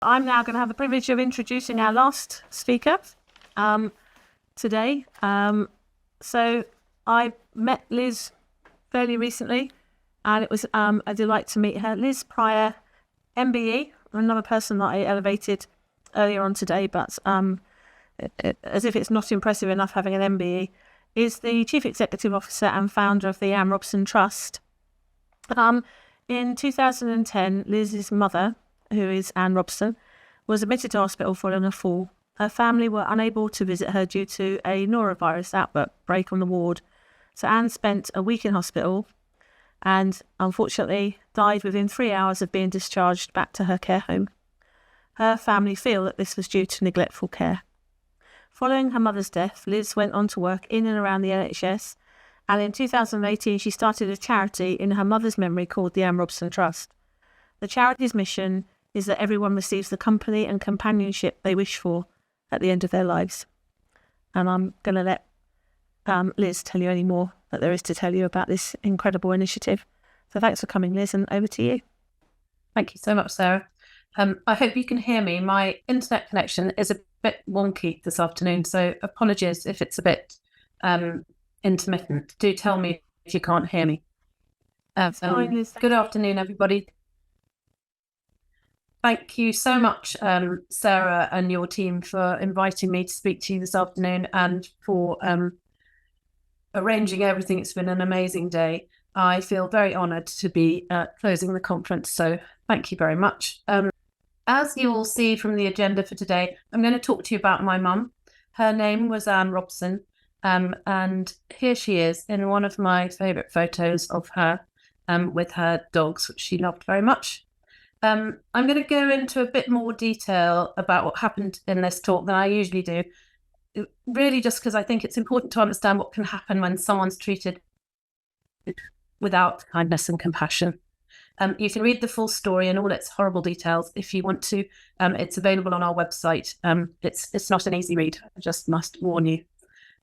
I'm now going to have the privilege of introducing our last speaker today. So I met Liz fairly recently, and it was a delight to meet her. Liz Pryor, MBE, another person that I elevated earlier on today, but as if it's not impressive enough having an MBE, is the Chief Executive Officer and founder of the Robson Trust. In 2010, Liz's mother, who is Anne Robson, was admitted to hospital following a fall. Her family were unable to visit her due to a norovirus outbreak on the ward. So Anne spent a week in hospital and unfortunately died within 3 hours of being discharged back to her care home. Her family feel that this was due to neglectful care. Following her mother's death, Liz went on to work in and around the NHS, and in 2018 she started a charity in her mother's memory called the Anne Robson Trust. The charity's mission is that everyone receives the company and companionship they wish for at the end of their lives. And I'm going to let Liz tell you any more that there is to tell you about this incredible initiative. So thanks for coming, Liz, and over to you. Thank you so much, Sarah. I hope you can hear me. My internet connection is a bit wonky this afternoon, so apologies if it's a bit intermittent. Do tell me if you can't hear me. Good afternoon, everybody. Thank you so much, Sarah and your team, for inviting me to speak to you this afternoon and for arranging everything. It's been an amazing day. I feel very honoured to be closing the conference, so thank you very much. As you will see from the agenda for today, I'm going to talk to you about my mum. Her name was Anne Robson, and here she is in one of my favourite photos of her with her dogs, which she loved very much. I'm going to go into a bit more detail about what happened in this talk than I usually do, really just because I think it's important to understand what can happen when someone's treated without kindness and compassion. You can read the full story and all its horrible details if you want to. It's available on our website. It's not an easy read, I just must warn you.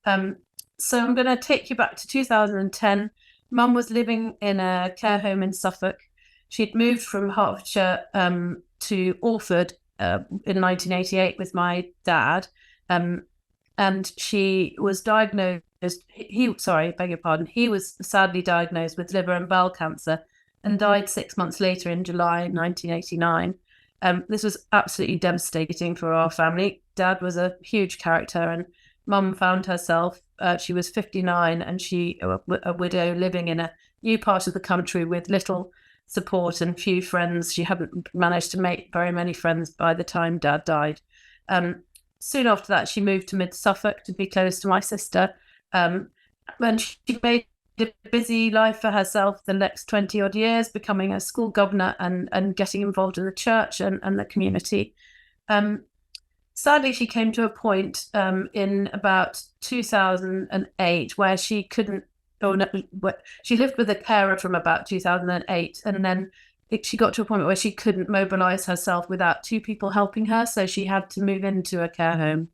So I'm going to take you back to 2010. Mum was living in a care home in Suffolk. She'd moved from Hertfordshire to Orford in 1988 with my dad, and she was diagnosed. He was sadly diagnosed with liver and bowel cancer and died 6 months later in July 1989. This was absolutely devastating for our family. Dad was a huge character, and Mum found herself. She was 59, and a widow living in a new part of the country with little support and few friends. She hadn't managed to make very many friends by the time Dad died. Soon after that, she moved to mid Suffolk to be close to my sister. When she made a busy life for herself the next 20 odd years, becoming a school governor and getting involved in the church and the community. Sadly, she came to a point in about 2008 where she couldn't. She lived with a carer from about 2008, and then she got to a point where she couldn't mobilise herself without two people helping her, so she had to move into a care home.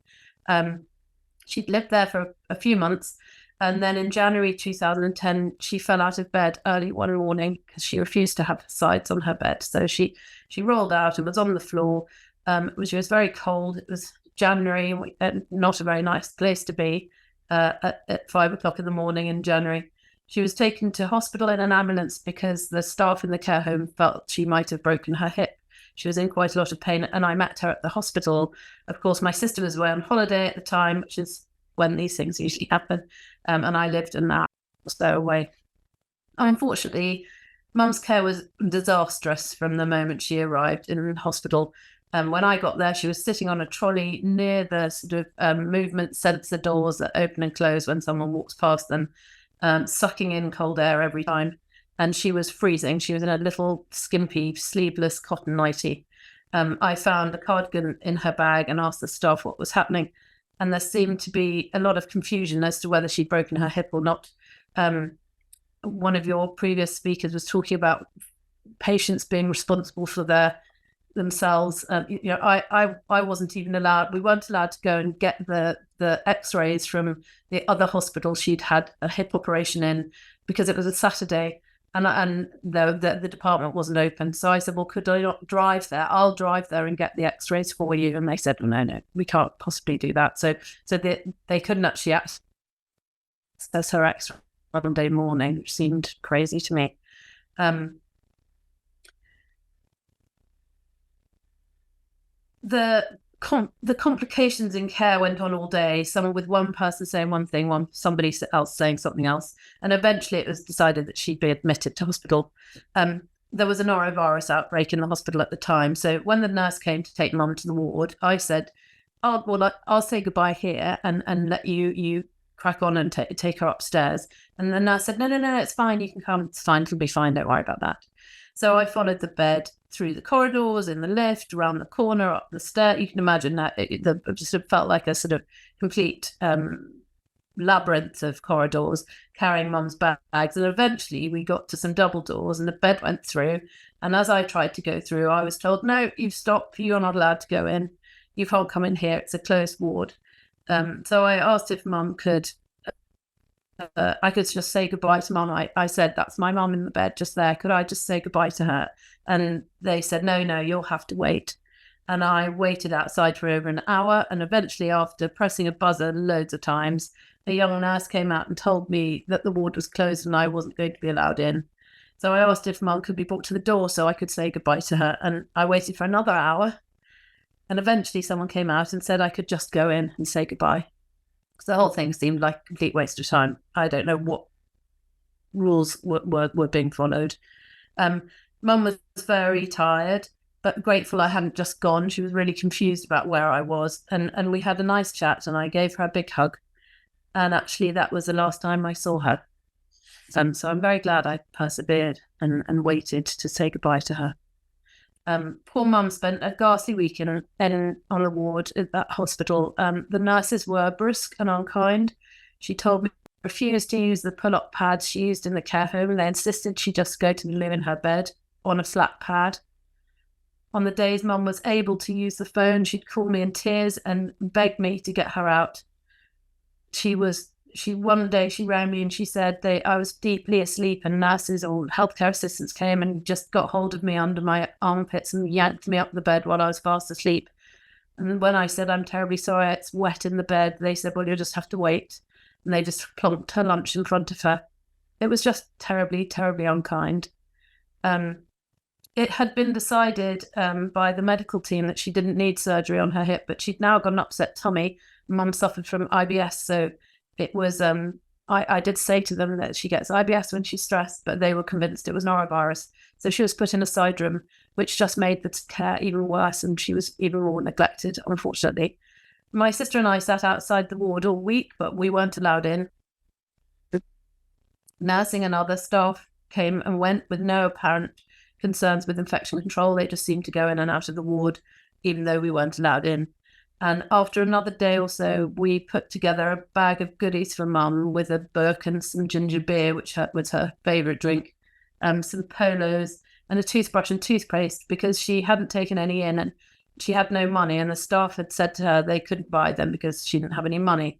She'd lived there for a few months, and then in January 2010, she fell out of bed early one morning because she refused to have sides on her bed. So she rolled out and was on the floor. It was very cold. It was January, not a very nice place to be. At 5 o'clock in the morning in January. She was taken to hospital in an ambulance because the staff in the care home felt she might have broken her hip. She was in quite a lot of pain, and I met her at the hospital. Of course, my sister was away on holiday at the time, which is when these things usually happen, and I lived in that stowaway. Unfortunately, Mum's care was disastrous from the moment she arrived in hospital. When I got there, she was sitting on a trolley near the sort of movement sensor doors that open and close when someone walks past them, sucking in cold air every time. And she was freezing. She was in a little skimpy, sleeveless cotton nightie. I found a cardigan in her bag and asked the staff what was happening. And there seemed to be a lot of confusion as to whether she'd broken her hip or not. One of your previous speakers was talking about patients being responsible for themselves. I wasn't even allowed. We weren't allowed to go and get the X-rays from the other hospital she'd had a hip operation in because it was a Saturday, and the department wasn't open. So I said, well, could I not drive there? I'll drive there and get the x-rays for you. And they said, well, no, we can't possibly do that. So they couldn't actually access her x-ray on Monday morning, which seemed crazy to me. The complications in care went on all day, some with one person saying one thing, somebody else saying something else. And eventually it was decided that she'd be admitted to hospital. There was a norovirus outbreak in the hospital at the time. So when the nurse came to take Mum to the ward, I said, I'll say goodbye here and let you crack on and take her upstairs. And the nurse said, no, it's fine. You can come. It's fine. It'll be fine. Don't worry about that. So I followed the bed through the corridors, in the lift, around the corner, up the stair. You can imagine that it just felt like a sort of complete labyrinth of corridors, carrying Mum's bags. And eventually we got to some double doors and the bed went through. And as I tried to go through, I was told, no, you've stopped. You're not allowed to go in. You can't come in here. It's a closed ward. So I asked if Mum could... I could just say goodbye to Mum. I said, that's my mum in the bed just there. Could I just say goodbye to her? And they said, no, you'll have to wait. And I waited outside for over an hour. And eventually, after pressing a buzzer loads of times, a young nurse came out and told me that the ward was closed and I wasn't going to be allowed in. So I asked if Mum could be brought to the door so I could say goodbye to her. And I waited for another hour. And eventually someone came out and said I could just go in and say goodbye. So the whole thing seemed like a complete waste of time. I don't know what rules were being followed. Mum was very tired, but grateful I hadn't just gone. She was really confused about where I was. And we had a nice chat and I gave her a big hug. And actually, that was the last time I saw her. So I'm very glad I persevered and waited to say goodbye to her. Poor Mum spent a ghastly week on a ward at that hospital. The nurses were brusque and unkind. She told me she refused to use the pull-up pads she used in the care home, and they insisted she just go to the loo in her bed on a flat pad. On the days Mum was able to use the phone, she'd call me in tears and beg me to get her out. One day she rang me and she said I was deeply asleep and nurses or healthcare assistants came and just got hold of me under my armpits and yanked me up the bed while I was fast asleep. And when I said, I'm terribly sorry, it's wet in the bed, they said, well, you'll just have to wait. And they just plonked her lunch in front of her. It was just terribly, terribly unkind. It had been decided by the medical team that she didn't need surgery on her hip, but she'd now got an upset tummy. Mum suffered from IBS, so it was, I did say to them that she gets IBS when she's stressed, but they were convinced it was norovirus. So she was put in a side room, which just made the care even worse, and she was even more neglected, unfortunately. My sister and I sat outside the ward all week, but we weren't allowed in. The nursing and other staff came and went with no apparent concerns with infection control. They just seemed to go in and out of the ward, even though we weren't allowed in. And after another day or so, we put together a bag of goodies for Mum with a book and some ginger beer, which was her favourite drink, some polos and a toothbrush and toothpaste because she hadn't taken any in and she had no money. And the staff had said to her they couldn't buy them because she didn't have any money.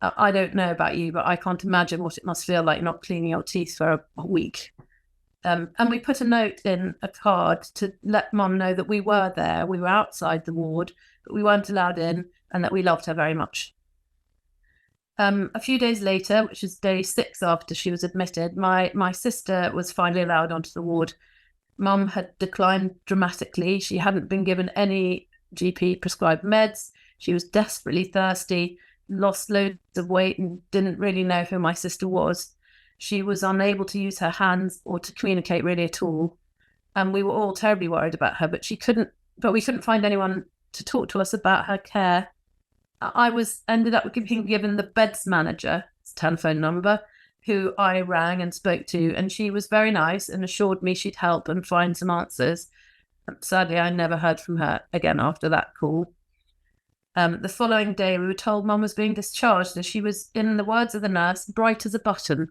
I don't know about you, but I can't imagine what it must feel like not cleaning your teeth for a week. And we put a note in a card to let Mum know that we were there. We were outside the ward, but we weren't allowed in, and that we loved her very much. A few days later, which is day 6 after she was admitted, my sister was finally allowed onto the ward. Mum had declined dramatically. She hadn't been given any GP prescribed meds. She was desperately thirsty, lost loads of weight, and didn't really know who my sister was. She was unable to use her hands or to communicate really at all. And we were all terribly worried about her, but we couldn't find anyone to talk to us about her care. I ended up being given the beds manager's telephone number, who I rang and spoke to, and she was very nice and assured me she'd help and find some answers. Sadly, I never heard from her again after that call. The following day, we were told Mum was being discharged, and she was, in the words of the nurse, bright as a button.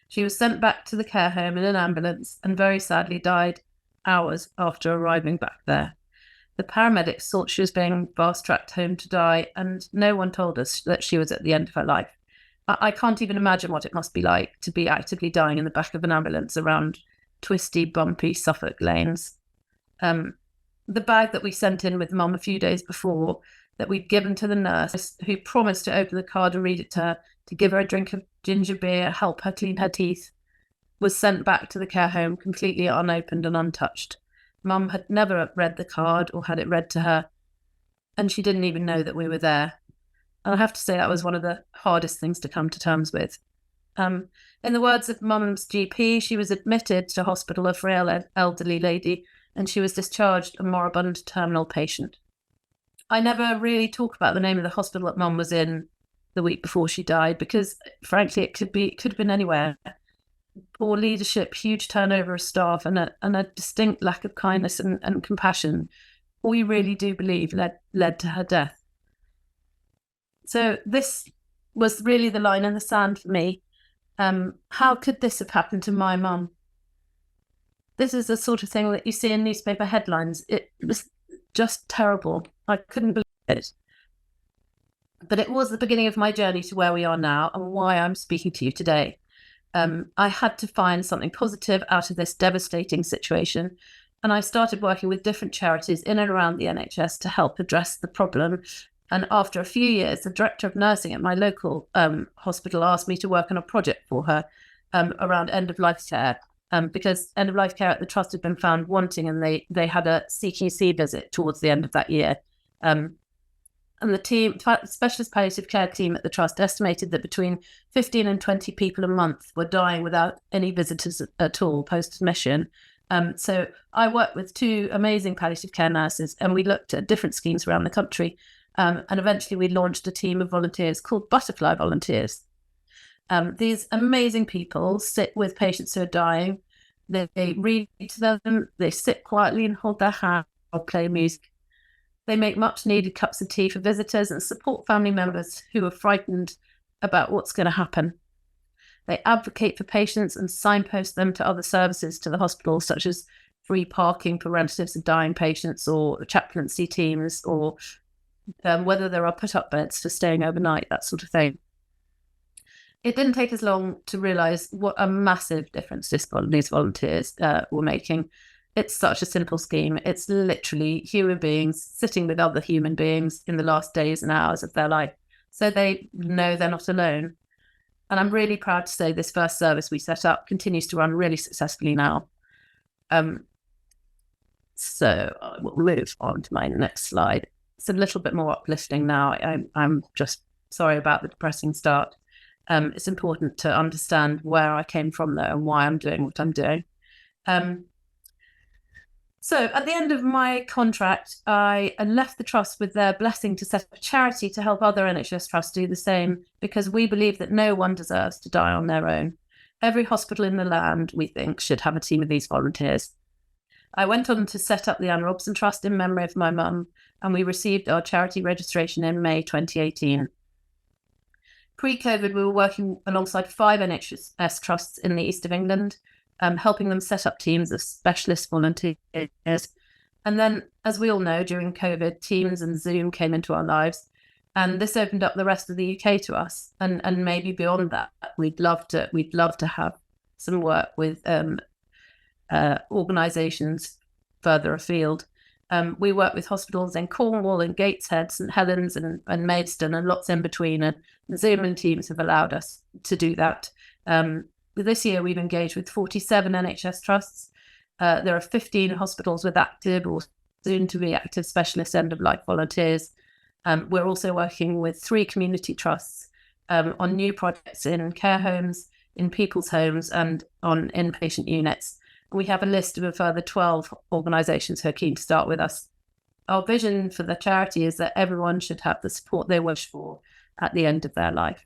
She was sent back to the care home in an ambulance and very sadly died hours after arriving back there. The paramedics thought she was being fast-tracked home to die, and no one told us that she was at the end of her life. I can't even imagine what it must be like to be actively dying in the back of an ambulance around twisty, bumpy Suffolk lanes. The bag that we sent in with Mum a few days before, that we'd given to the nurse, who promised to open the card and read it to her, to give her a drink of ginger beer, help her clean her teeth, was sent back to the care home completely unopened and untouched. Mum had never read the card or had it read to her, and she didn't even know that we were there. And I have to say that was one of the hardest things to come to terms with. In the words of Mum's GP, she was admitted to hospital, a frail elderly lady, and she was discharged a moribund terminal patient. I never really talk about the name of the hospital that Mum was in the week before she died, because frankly, it could have been anywhere. Poor leadership, huge turnover of staff, and a distinct lack of kindness and compassion, we really do believe led to her death. So this was really the line in the sand for me. How could this have happened to my mum? This is the sort of thing that you see in newspaper headlines. It was just terrible. I couldn't believe it. But it was the beginning of my journey to where we are now and why I'm speaking to you today. I had to find something positive out of this devastating situation. And I started working with different charities in and around the NHS to help address the problem. And after a few years, the director of nursing at my local hospital asked me to work on a project for her around end-of-life care. Because end-of-life care at the trust had been found wanting, and they had a CQC visit towards the end of that year. And the team, specialist palliative care team at the trust, estimated that between 15 and 20 people a month were dying without any visitors at all post-admission. So I worked with two amazing palliative care nurses, and we looked at different schemes around the country. And eventually we launched a team of volunteers called Butterfly Volunteers. These amazing people sit with patients who are dying. They read to them, they sit quietly and hold their hand or play music. They make much needed cups of tea for visitors and support family members who are frightened about what's going to happen. They advocate for patients and signpost them to other services to the hospital, such as free parking for relatives of dying patients, or chaplaincy teams, or whether there are put-up beds for staying overnight, that sort of thing. It didn't take us long to realise what a massive difference these volunteers were making. It's such a simple scheme. It's literally human beings sitting with other human beings in the last days and hours of their life, so they know they're not alone. And I'm really proud to say this first service we set up continues to run really successfully now. So I will move on to my next slide. It's a little bit more uplifting now. I'm just sorry about the depressing start. It's important to understand where I came from though, and why I'm doing what I'm doing. So at the end of my contract, I left the trust with their blessing to set up a charity to help other NHS trusts do the same, because we believe that no one deserves to die on their own. Every hospital in the land, we think, should have a team of these volunteers. I went on to set up the Robson Trust in memory of my mum, and we received our charity registration in May 2018. Pre-COVID, we were working alongside 5 NHS trusts in the east of England, helping them set up teams of specialist volunteers. And then, as we all know, during COVID, Teams and Zoom came into our lives, and this opened up the rest of the UK to us. And maybe beyond that, we'd love to have some work with organisations further afield. We work with hospitals in Cornwall and Gateshead, St Helens and Maidstone, and lots in between. And Zoom and Teams have allowed us to do that. This year, we've engaged with 47 NHS trusts. There are 15 hospitals with active or soon-to-be active specialist end-of-life volunteers. We're also working with 3 community trusts on new projects in care homes, in people's homes, and on inpatient units. We have a list of a further 12 organisations who are keen to start with us. Our vision for the charity is that everyone should have the support they wish for at the end of their life.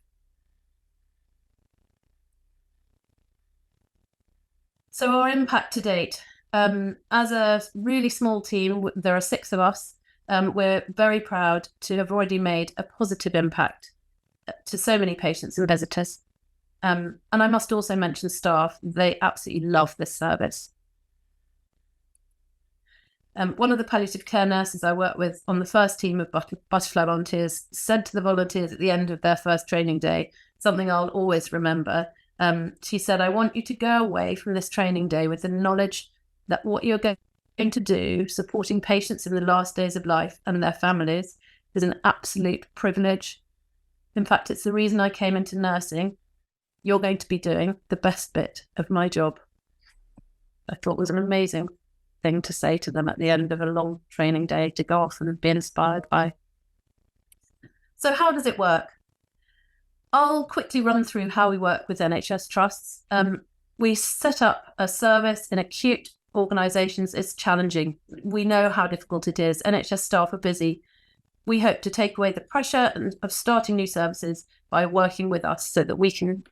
So our impact to date, as a really small team, there are 6 of us. We're very proud to have already made a positive impact to so many patients and visitors. And I must also mention staff. They absolutely love this service. One of the palliative care nurses I worked with on the first team of Butterfly Volunteers said to the volunteers at the end of their first training day, something I'll always remember. She said, I want you to go away from this training day with the knowledge that what you're going to do, supporting patients in the last days of life and their families, is an absolute privilege. In fact, it's the reason I came into nursing. You're going to be doing the best bit of my job. I thought it was an amazing thing to say to them at the end of a long training day, to go off and be inspired by. So how does it work? I'll quickly run through how we work with NHS trusts. We set up a service in acute organisations. It's challenging. We know how difficult it is. NHS staff are busy. We hope to take away the pressure of starting new services by working with us, so that we can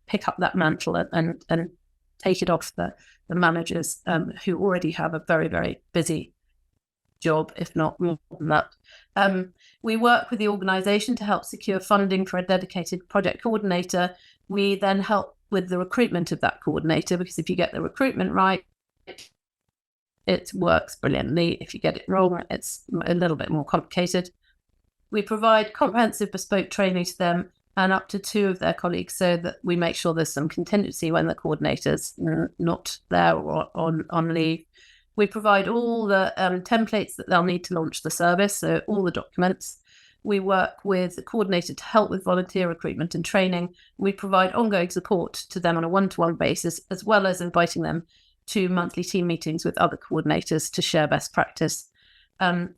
pick up that mantle and take it off the managers who already have a very, very busy job, if not more than that. We work with the organisation to help secure funding for a dedicated project coordinator. We then help with the recruitment of that coordinator, because if you get the recruitment right, it works brilliantly. If you get it wrong, it's a little bit more complicated. We provide comprehensive bespoke training to them and up to 2 of their colleagues, so that we make sure there's some contingency when the coordinator's not there or on leave. We provide all the templates that they'll need to launch the service, so all the documents. We work with the coordinator to help with volunteer recruitment and training. We provide ongoing support to them on a one-to-one basis, as well as inviting them to monthly team meetings with other coordinators to share best practice.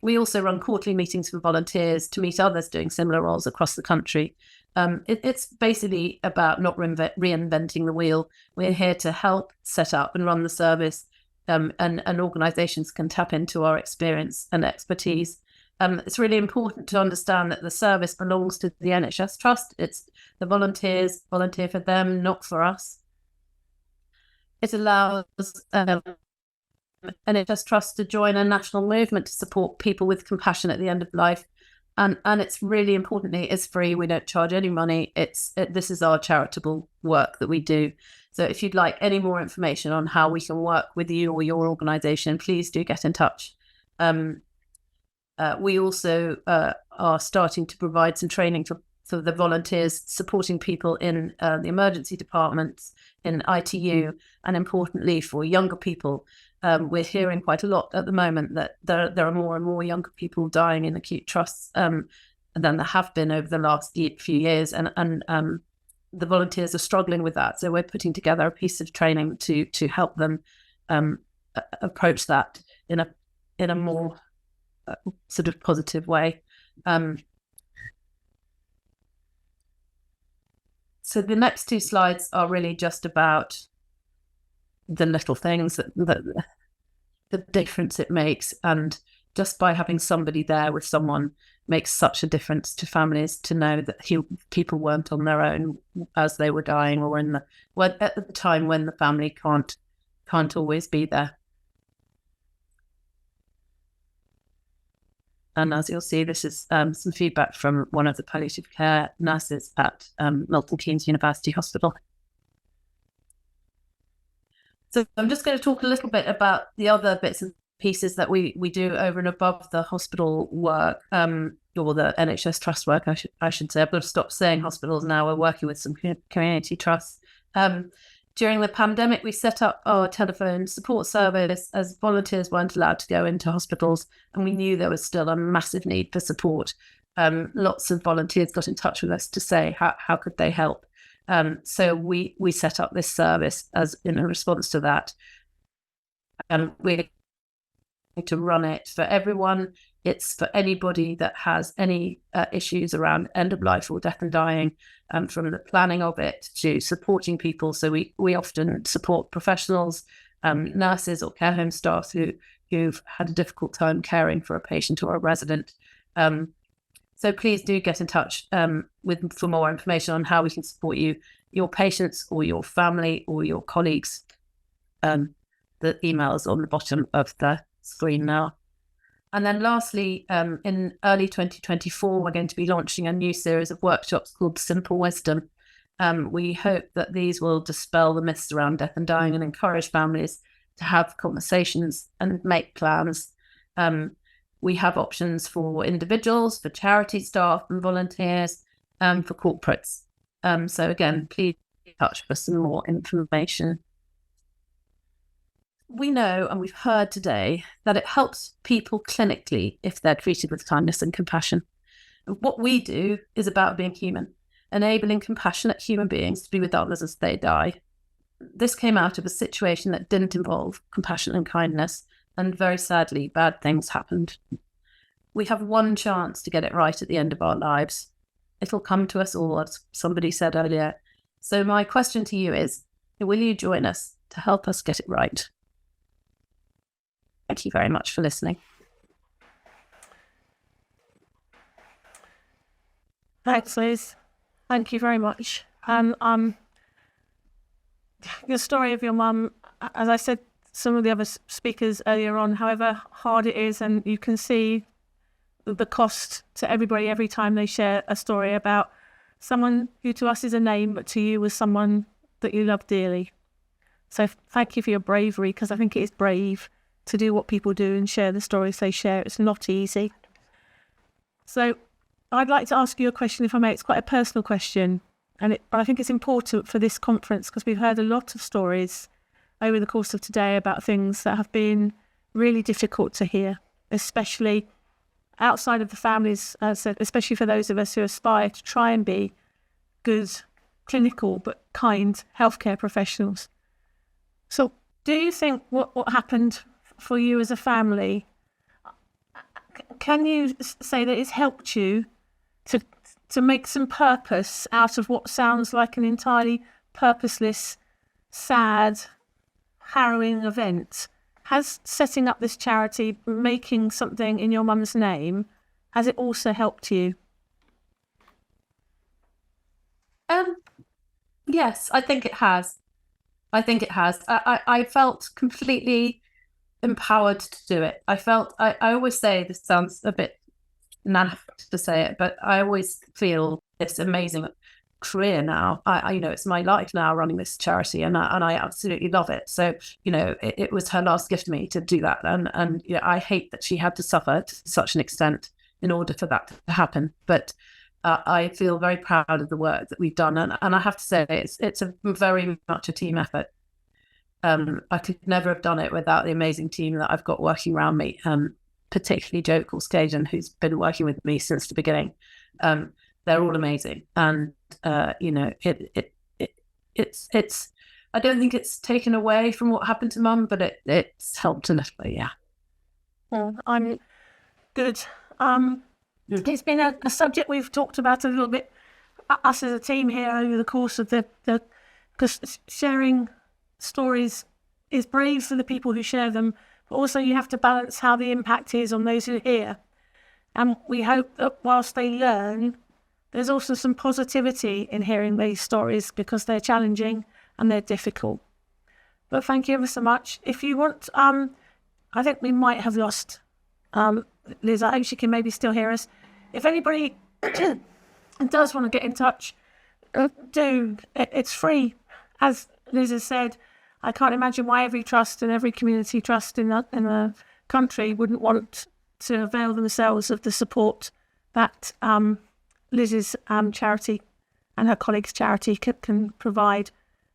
We also run quarterly meetings for volunteers to meet others doing similar roles across the country. It's basically about not reinventing the wheel. We're here to help set up and run the service, and organisations can tap into our experience and expertise. It's really important to understand that the service belongs to the NHS Trust. It's the volunteers volunteer for them, not for us. It allows NHS Trust to join a national movement to support people with compassion at the end of life. And it's really importantly, it's free. We don't charge any money. This is our charitable work that we do. So if you'd like any more information on how we can work with you or your organisation, please do get in touch. We also are starting to provide some training for the volunteers supporting people in the emergency departments, in ITU, and importantly for younger people. We're hearing quite a lot at the moment that there are more and more younger people dying in acute trusts than there have been over the last few years, and the volunteers are struggling with that. So we're putting together a piece of training to help them approach that in a more sort of positive way. So the next 2 slides are really just about the little things that the difference it makes, and just by having somebody there with someone makes such a difference to families, to know that people weren't on their own as they were dying, or at the time when the family can't always be there. And as you'll see, this is some feedback from one of the palliative care nurses at Milton Keynes University Hospital. So I'm just going to talk a little bit about the other bits and pieces that we do over and above the hospital work, or the NHS Trust work, I should say. I've got to stop saying hospitals now. We're working with some community trusts. During the pandemic, we set up our telephone support service, as volunteers weren't allowed to go into hospitals, and we knew there was still a massive need for support. Lots of volunteers got in touch with us to say how could they help. So we set up this service as in a response to that, and we're going to run it for everyone. It's for anybody that has any issues around end of life or death and dying, from the planning of it to supporting people. So we often support professionals, nurses or care home staff who've had a difficult time caring for a patient or a resident. So please do get in touch for more information on how we can support you, your patients or your family or your colleagues. The email is on the bottom of the screen now. And then lastly, in early 2024, we're going to be launching a new series of workshops called Simple Wisdom. We hope that these will dispel the myths around death and dying and encourage families to have conversations and make plans. We have options for individuals, for charity staff and volunteers, for corporates. So again, please get in touch for some more information. We know, and we've heard today, that it helps people clinically if they're treated with kindness and compassion. And what we do is about being human, enabling compassionate human beings to be with others as they die. This came out of a situation that didn't involve compassion and kindness, and very sadly, bad things happened. We have one chance to get it right at the end of our lives. It'll come to us all, as somebody said earlier. So my question to you is, will you join us to help us get it right? Thank you very much for listening. Thanks, Liz. Thank you very much. Your story of your mum, as I said, some of the other speakers earlier on, however hard it is, and you can see the cost to everybody every time they share a story about someone who to us is a name, but to you was someone that you love dearly. So thank you for your bravery, because I think it is brave to do what people do and share the stories they share. It's not easy. So I'd like to ask you a question, if I may. It's quite a personal question, but I think it's important for this conference because we've heard a lot of stories over the course of today about things that have been really difficult to hear, especially outside of the families, especially for those of us who aspire to try and be good, clinical but kind healthcare professionals. So do you think what happened for you as a family, can you say that it's helped you to make some purpose out of what sounds like an entirely purposeless, sad, harrowing event? Has setting up this charity, making something in your mum's name, has it also helped you? Yes, I think it has. I felt completely empowered to do it. I always say, this sounds a bit naff to say it, but I always feel this amazing career now. It's my life now running this charity, and I absolutely love it. So, it was her last gift to me to do that. And I hate that she had to suffer to such an extent in order for that to happen. But I feel very proud of the work that we've done. And I have to say, it's a very much a team effort. I could never have done it without the amazing team that I've got working around me, particularly Jo Caulskaden, who's been working with me since the beginning. They're all amazing. And, it's I don't think it's taken away from what happened to Mum, but it's helped a little bit, yeah. Well, I'm good. It's been a subject we've talked about a little bit, us as a team here, over the course of because sharing stories is brave for the people who share them, but also you have to balance how the impact is on those who hear. And we hope that whilst they learn, there's also some positivity in hearing these stories, because they're challenging and they're difficult. But thank you ever so much. If you want, I think we might have lost Liz. I hope she can maybe still hear us. If anybody does want to get in touch, it's free. As Liz has said, I can't imagine why every trust and every community trust in the country wouldn't want to avail themselves of the support that Liz's charity and her colleagues' charity can provide.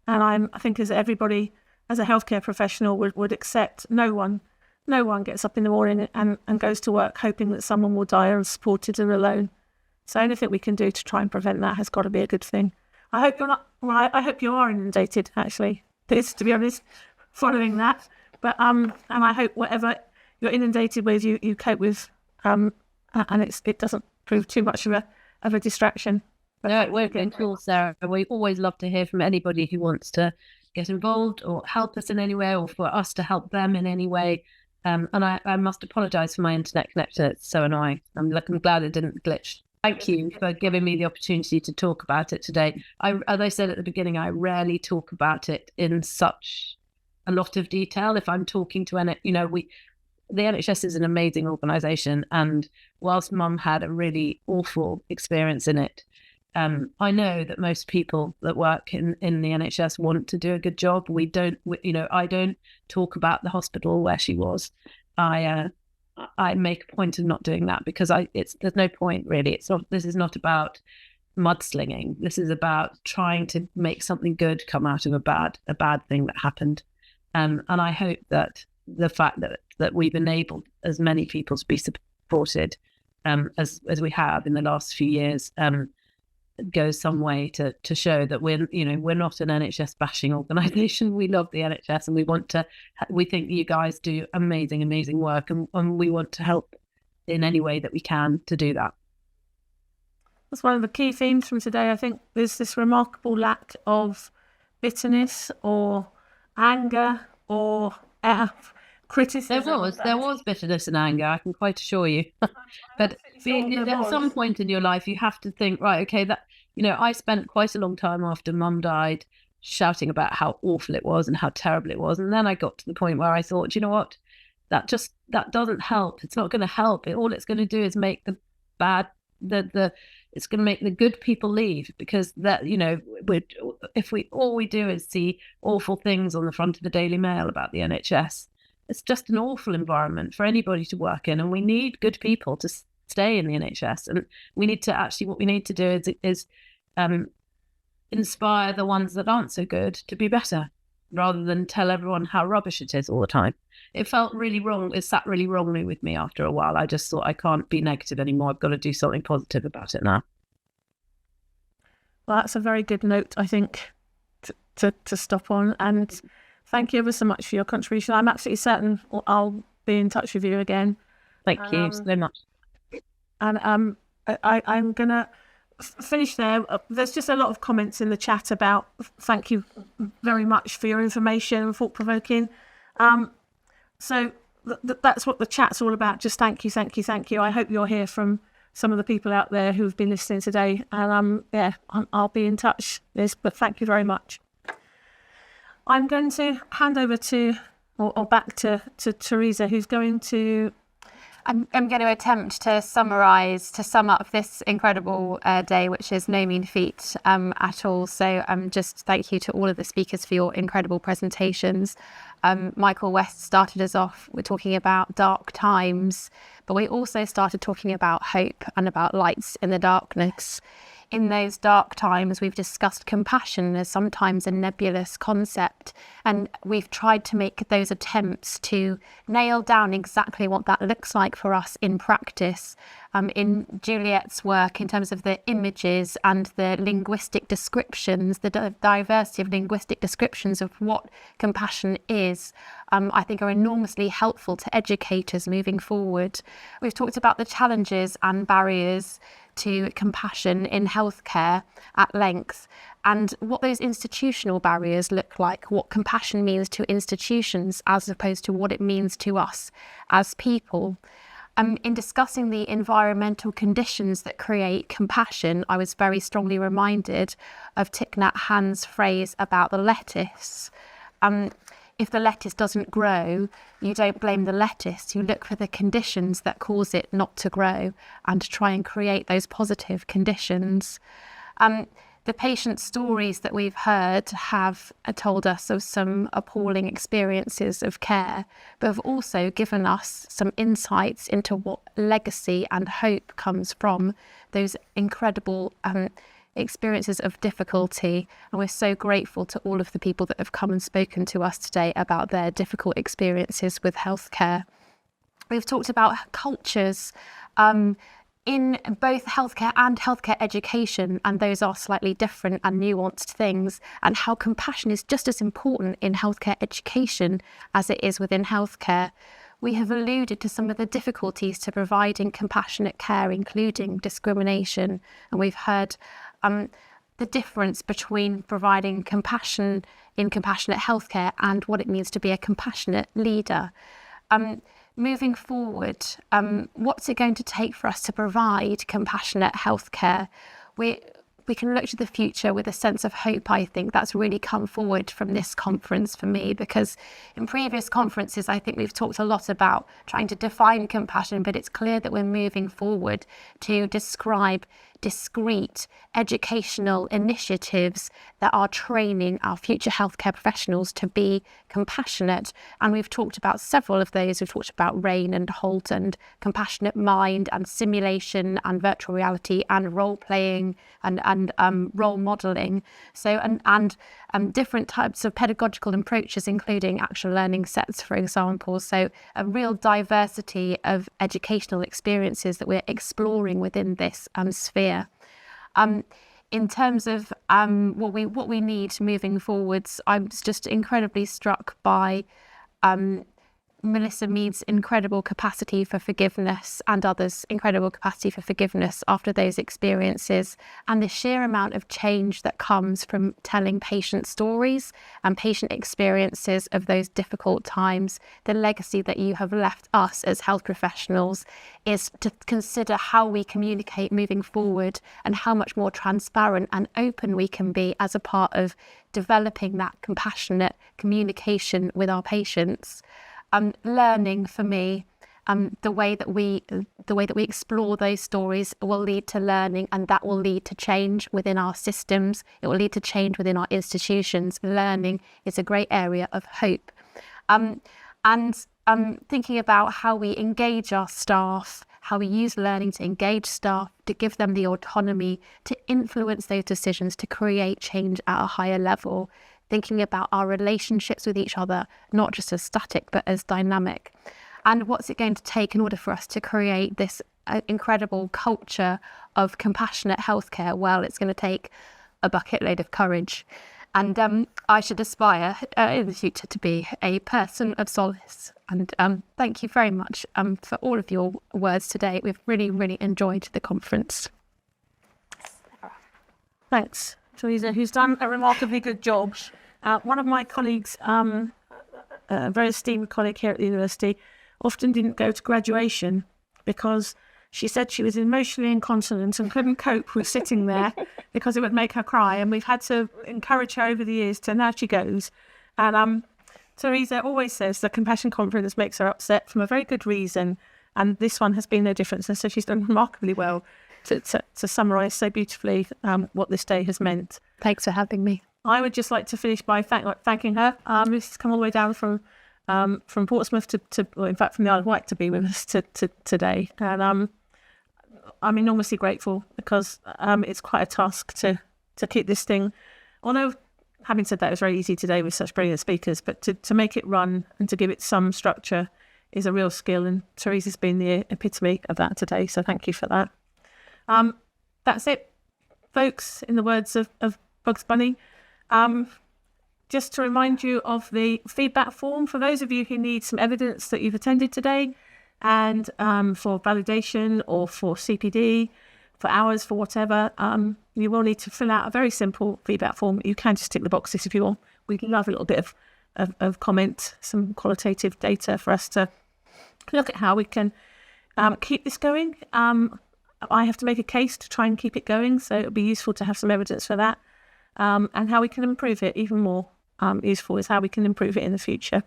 And I think as everybody, as a healthcare professional, would accept, no one gets up in the morning and goes to work hoping that someone will die unsupported and alone. So anything we can do to try and prevent that has got to be a good thing. I hope you're not. Well, I hope you are inundated, actually, Liz, to be honest, following that. But and I hope whatever you're inundated with, you cope with, and it doesn't prove too much of a distraction. But no, it won't be at all, Sarah. We always love to hear from anybody who wants to get involved or help us in any way, or for us to help them in any way. And I must apologise for my internet connection. It's so annoying. I'm glad it didn't glitch. Thank you for giving me the opportunity to talk about it today. As I said at the beginning, I rarely talk about it in such a lot of detail. If I'm talking to the NHS is an amazing organisation, and whilst Mum had a really awful experience in it, I know that most people that work in the NHS want to do a good job. I don't talk about the hospital where she was. I make a point of not doing that, because there's no point really. This is not about mudslinging. This is about trying to make something good come out of a bad thing that happened. And I hope that the fact that we've enabled as many people to be supported as we have in the last few years goes some way to show that we're not an NHS bashing organisation. We love the NHS, and we think you guys do amazing work, and we want to help in any way that we can to do that. That's one of the key themes from today. I think there's this remarkable lack of bitterness or anger or criticism. There was bitterness and anger, I can quite assure you. But at some point in your life, you have to think, right, okay, that, I spent quite a long time after Mum died shouting about how awful it was and how terrible it was. And then I got to the point where I thought, you know what, that doesn't help. It's not going to help. All it's going to do is make the bad, it's going to make the good people leave, because that, if all we do is see awful things on the front of the Daily Mail about the NHS, it's just an awful environment for anybody to work in, and we need good people to stay in the NHS. And we need to what we need to do is inspire the ones that aren't so good to be better, rather than tell everyone how rubbish it is all the time. It felt really wrong. It sat really wrongly with me after a while. I just thought, I can't be negative anymore. I've got to do something positive about it now. Well, that's a very good note, I think, to stop on. And thank you ever so much for your contribution. I'm absolutely certain I'll be in touch with you again. Thank you so much. And I'm going to finish there. There's just a lot of comments in the chat about thank you very much for your information and thought-provoking. So that's what the chat's all about. Just thank you. I hope you'll hear from some of the people out there who've been listening today. And I'll be in touch, Liz, but thank you very much. I'm going to hand over back to Teresa, who's going to... I'm going to attempt to sum up this incredible day, which is no mean feat at all. So just thank you to all of the speakers for your incredible presentations. Michael West started us off with talking about dark times, but we also started talking about hope and about lights in the darkness. In those dark times, we've discussed compassion as sometimes a nebulous concept, and we've tried to make those attempts to nail down exactly what that looks like for us in practice. In Juliet's work, in terms of the images and the linguistic descriptions, the diversity of linguistic descriptions of what compassion is, I think are enormously helpful to educators moving forward. We've talked about the challenges and barriers to compassion in healthcare at length, and what those institutional barriers look like, what compassion means to institutions as opposed to what it means to us as people. In discussing the environmental conditions that create compassion, I was very strongly reminded of Thich Nhat Hanh's phrase about the lettuce. If the lettuce doesn't grow, you don't blame the lettuce. You look for the conditions that cause it not to grow and try and create those positive conditions. The patient stories that we've heard have told us of some appalling experiences of care, but have also given us some insights into what legacy and hope comes from those incredible experiences of difficulty. And we're so grateful to all of the people that have come and spoken to us today about their difficult experiences with healthcare. We've talked about cultures in both healthcare and healthcare education, and those are slightly different and nuanced things, and how compassion is just as important in healthcare education as it is within healthcare. We have alluded to some of the difficulties to providing compassionate care, including discrimination, and we've heard the difference between providing compassion in compassionate healthcare and what it means to be a compassionate leader. Moving forward, what's it going to take for us to provide compassionate healthcare? We can look to the future with a sense of hope. I think that's really come forward from this conference for me, because in previous conferences, I think we've talked a lot about trying to define compassion, but it's clear that we're moving forward to describe discrete educational initiatives that are training our future healthcare professionals to be compassionate. And we've talked about several of those. We've talked about RAIN and HALT and compassionate mind and simulation and virtual reality and role playing and role modeling. So and different types of pedagogical approaches, including action learning sets, for example. So a real diversity of educational experiences that we're exploring within this sphere. In terms of what we need moving forwards, I'm just incredibly struck by Melissa Mead's incredible capacity for forgiveness and others' incredible capacity for forgiveness after those experiences, and the sheer amount of change that comes from telling patient stories and patient experiences of those difficult times. The legacy that you have left us as health professionals is to consider how we communicate moving forward and how much more transparent and open we can be as a part of developing that compassionate communication with our patients. Learning for me, the way that we explore those stories will lead to learning, and that will lead to change within our systems. It will lead to change within our institutions. Learning is a great area of hope. And thinking about how we engage our staff, how we use learning to engage staff, to give them the autonomy to influence those decisions, to create change at a higher level. Thinking about our relationships with each other, not just as static, but as dynamic. And what's it going to take in order for us to create this incredible culture of compassionate healthcare? Well, it's going to take a bucket load of courage. And I should aspire in the future to be a person of solace. And thank you very much for all of your words today. We've really, really enjoyed the conference. Thanks, Teresa, who's done a remarkably good job. One of my colleagues, a very esteemed colleague here at the university, often didn't go to graduation because she said she was emotionally incontinent and couldn't cope with sitting there because it would make her cry. And we've had to encourage her over the years to now she goes. And Teresa always says the Compassion Conference makes her upset for a very good reason. And this one has been no difference. And so she's done remarkably well to summarise so beautifully what this day has meant. Thanks for having me. I would just like to finish by thanking her. She's come all the way down from Portsmouth to well, in fact, from the Isle of Wight to be with us today. And I'm enormously grateful because it's quite a task to keep this thing. Although, having said that, it was very easy today with such brilliant speakers, but to make it run and to give it some structure is a real skill. And Teresa's been the epitome of that today. So thank you for that. That's it, folks, in the words of Bugs Bunny. Just to remind you of the feedback form for those of you who need some evidence that you've attended today, and for validation or for CPD, for hours, for whatever, you will need to fill out a very simple feedback form. You can just tick the boxes if you want. We'd love a little bit of comment, some qualitative data for us to look at how we can keep this going. I have to make a case to try and keep it going, so it'll be useful to have some evidence for that. And how we can improve it even more useful is how we can improve it in the future.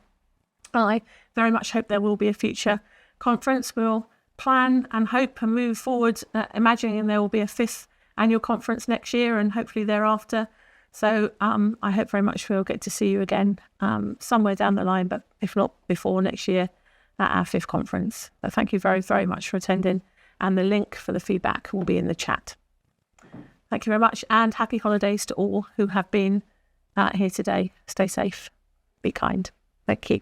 I very much hope there will be a future conference. We'll plan and hope and move forward, imagining there will be a 5th annual conference next year and hopefully thereafter. So I hope very much we'll get to see you again somewhere down the line, but if not before next year at our 5th conference. But thank you very, very much for attending, and the link for the feedback will be in the chat. Thank you very much, and happy holidays to all who have been here today. Stay safe, be kind. Thank you.